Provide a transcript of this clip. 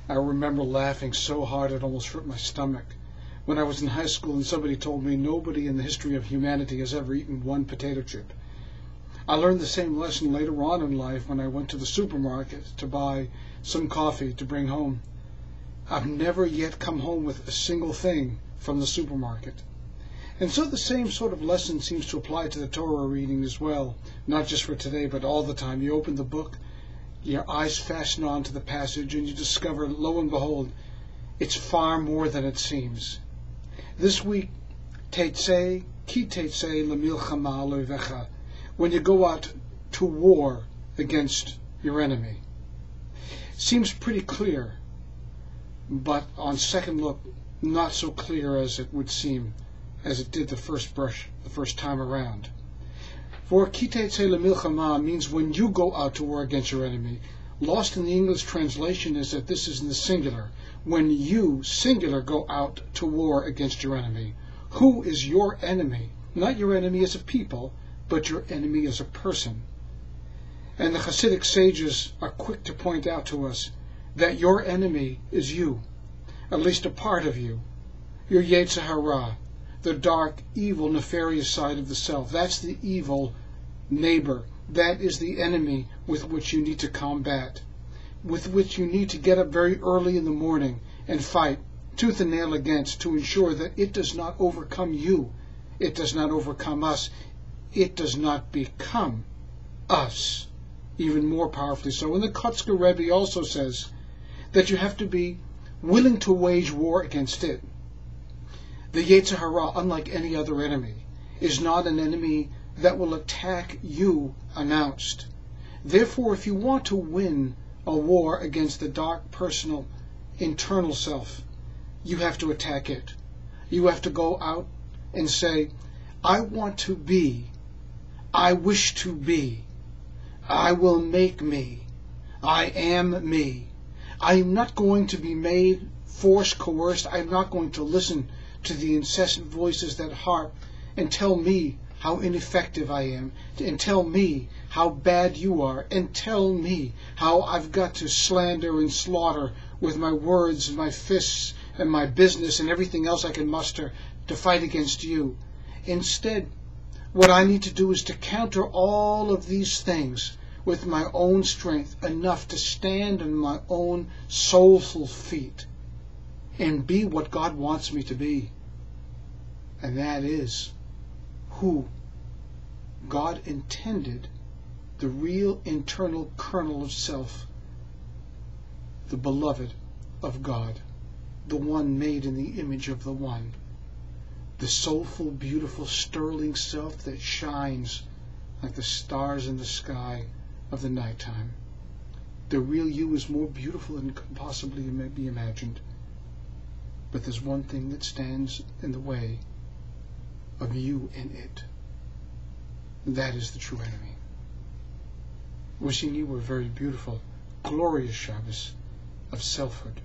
I remember laughing so hard it almost hurt my stomach when I was in high school and somebody told me nobody in the history of humanity has ever eaten one potato chip. I learned the same lesson later on in life when I went to the supermarket to buy some coffee to bring home. I've never yet come home with a single thing from the supermarket. And so the same sort of lesson seems to apply to the Torah reading as well, not just for today, but all the time. You open the book, your eyes fasten onto the passage, and you discover, lo and behold, it's far more than it seems. This week, Tetsay, ki tetsay lemilchama loivecha, when you go out to war against your enemy. Seems pretty clear, but on second look, not so clear as it would seem, as it did the first time around. For ki tetsay lemilchama means when you go out to war against your enemy. Lost in the English translation is that this is in the singular. When you, singular, go out to war against your enemy. Who is your enemy? Not your enemy as a people, but your enemy as a person. And the Hasidic sages are quick to point out to us that your enemy is you, at least a part of you. Your Yetzer Hara, the dark, evil, nefarious side of the self. That's the evil neighbor. That is the enemy with which you need to combat, with which you need to get up very early in the morning and fight tooth and nail against, to ensure that it does not overcome you, it does not overcome us, it does not become us, even more powerfully so. And the Kotzker Rebbe also says that you have to be willing to wage war against it. The Yetzer Hara, unlike any other enemy, is not an enemy that will attack you announced. Therefore, if you want to win a war against the dark, personal, internal self, you have to attack it. You have to go out and say, I want to be, I wish to be, I will make me, I am me. I am not going to be made, forced, coerced. I am not going to listen to the incessant voices that harp and tell me how ineffective I am, and tell me how bad you are, and tell me how I've got to slander and slaughter with my words and my fists and my business and everything else I can muster to fight against you. Instead, what I need to do is to counter all of these things with my own strength, enough to stand on my own soulful feet and be what God wants me to be. And that is who God intended, the real internal kernel of self, the beloved of God, the one made in the image of the one, the soulful, beautiful, sterling self that shines like the stars in the sky of the nighttime. The real you is more beautiful than could possibly be imagined. But there's one thing that stands in the way of you and it. That is the true enemy. Wishing you a very beautiful, glorious Shabbos of selfhood.